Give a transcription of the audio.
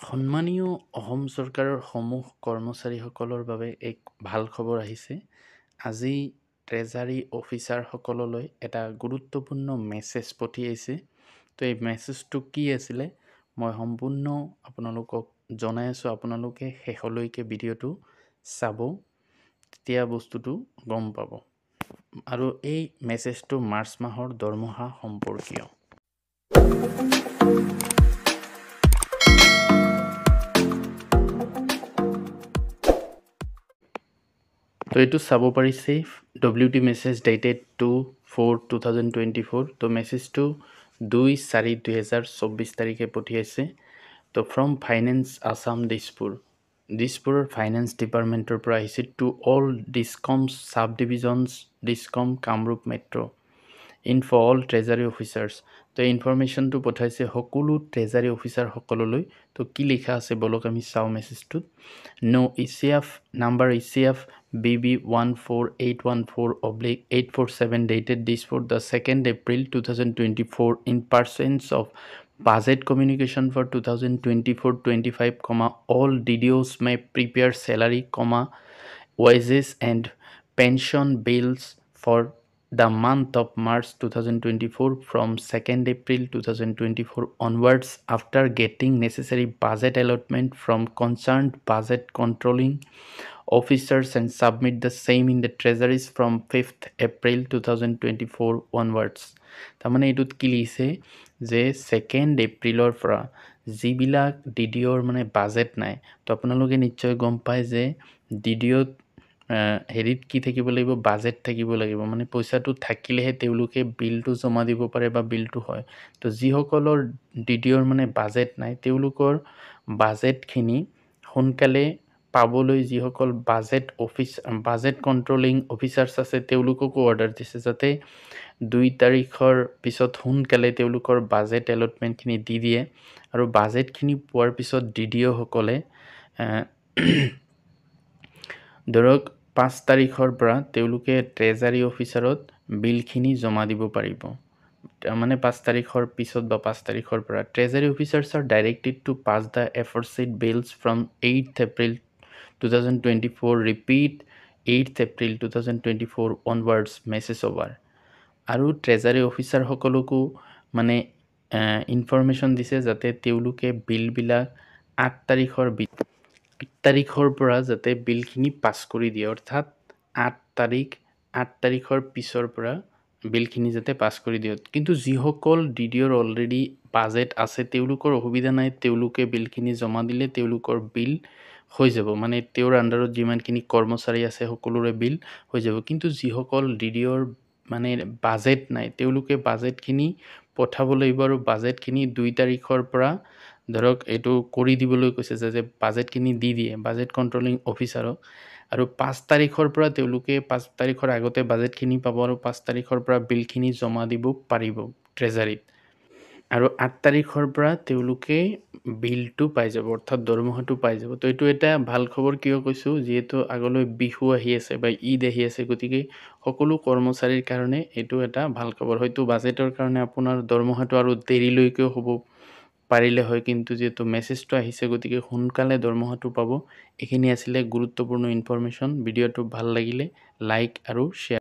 সন্মানীয় অসম চৰকাৰৰ সমূহ কৰ্মচাৰীসকলৰ বাবে এক ভাল খবৰ আহিছে। আজি ট্ৰেজাৰী অফিচাৰসকললৈ এটা গুৰুত্বপূৰ্ণ মেছেজ পঠিয়াইছে। তো এই মেছেজটো কি আছিলে মই সম্পূৰ্ণ আপোনালোকক জনাই আছোঁ। আপোনালোকে শেষলৈকে ভিডিঅ'টো চাব, তেতিয়া বস্তুটো গম পাব। আৰু এই মেছেজটো মাৰ্চ মাহৰ দৰমহা সম্পৰ্কীয়। তো এইটো চাব পাৰিছে WT মেছেজ ডেটেড 2/4/2024। তো মেছেজটো 2/4/2024 তাৰিখে পঠিয়াইছে। তো ফ্ৰম ফাইনেন্স আছাম দিছপুৰৰ ফাইনেন্স ডিপাৰ্টমেণ্টৰ পৰা আহিছে to all DISCOM sub divisions DISCOM Kamrup metro' for all treasury officers. তো ইনফৰমেশ্যনটো পঠাইছে সকলো ট্ৰেজাৰী অফিচাৰসকললৈ। তো কি লিখা আছে বলক আমি চাওঁ মেছেজটোত। ECF number ECF BB 14814/847 dated Dispur the 2nd April 2024 in pursuance of budget communication for 2024-25, all DDOs may prepare salary, wages and pension bills for the month of March 2024 from 2nd April 2024 onwards after getting necessary budget allotment from concerned budget controlling officers and submit the same in the treasuries from 5th April 2024 onwards. তাৰমানে এইটোত কি লিখিছে যে 2nd এপ্ৰিলৰ পৰা যিবিলাক DDOৰ মানে budget নাই, তো আপোনালোকে নিশ্চয় গম পায় যে DDOত হেৰিত কি থাকিব লাগিব, বাজেট থাকিব লাগিব। মানে পইচাটো থাকিলেহে তেওঁলোকে বিলটো জমা দিব পাৰে বা বিলটো হয়। তো যিসকলৰ DDOৰ মানে বাজেট নাই, তেওঁলোকৰ বাজেটখিনি সোনকালে পাবলৈ যিসকল বাজেট কণ্ট্ৰলিং অফিচাৰ্ছ আছে তেওঁলোককো অৰ্ডাৰ দিছে যাতে 2 তাৰিখৰ পিছত সোনকালে তেওঁলোকৰ বাজেট এলটমেণ্টখিনি দি দিয়ে। আৰু বাজেটখিনি পোৱাৰ পিছত DDO সকলে ধৰক 5 তাৰিখৰ পৰা তেওঁলোকে ট্ৰেজাৰী অফিচাৰত বিলখিনি জমা দিব পাৰিব। মানে 5 তাৰিখৰ পিছত বা 5 তাৰিখৰ পৰা treasury officers are directed to pass the aforesaid bills from 8th April 2024 repeat 8th April 2024 onwards message over। আৰু ট্ৰেজাৰী অফিচাৰসকলকো মানে ইনফৰমেশ্যন দিছে যাতে তেওঁলোকে বিলবিলাক 8 তাৰিখৰ পৰা যাতে বিলখিনি পাছ কৰি দিয়ে, অৰ্থাৎ 8 তাৰিখৰ পিছৰ পৰা বিলখিনি যাতে পাছ কৰি দিয়ে। কিন্তু যিসকল DDOৰ অলৰেডি বাজেট আছে তেওঁলোকৰ অসুবিধা নাই, তেওঁলোকে বিলখিনি জমা দিলে তেওঁলোকৰ বিল হৈ যাব। মানে তেওঁৰ আণ্ডাৰত যিমানখিনি কৰ্মচাৰী আছে সকলোৰে বিল হৈ যাব। কিন্তু যিসকল DDOৰ মানে বাজেট নাই তেওঁলোকে বাজেটখিনি পঠাব লাগিব আৰু বাজেটখিনি 2 তাৰিখৰ পৰা ধৰক এইটো কৰি দিবলৈ কৈছে যে বাজেটখিনি দি দিয়ে বাজেট কণ্ট্ৰলিং অফিচাৰক। আৰু 5 তাৰিখৰ পৰা তেওঁলোকে 5 তাৰিখৰ আগতে বাজেটখিনি পাব আৰু 5 তাৰিখৰ পৰা বিলখিনি জমা দিব পাৰিব ট্ৰেজাৰীত। আৰু 8 তাৰিখৰ পৰা তেওঁলোকে বিলটো পাই যাব, অৰ্থাৎ দৰমহাটো পাই যাব। তো এইটো এটা ভাল খবৰ কিয় কৈছোঁ, যিহেতু আগলৈ বিহু আহি আছে বা ঈদ আহি আছে, গতিকে সকলো কৰ্মচাৰীৰ কাৰণে এইটো এটা ভাল খবৰ। হয়তো বাজেটৰ কাৰণে আপোনাৰ দৰমহাটো আৰু দেৰিলৈকেও হ'ব পাৰিলে হয়, কিন্তু যিহেতু মেছেজটো আহিছে গতিকে সোনকালে দৰমহাটো পাব। এইখিনি আছিলে গুৰুত্বপূৰ্ণ ইনফৰমেশ্যন। ভিডিঅ'টো ভাল লাগিলে লাইক আৰু শ্বেয়াৰ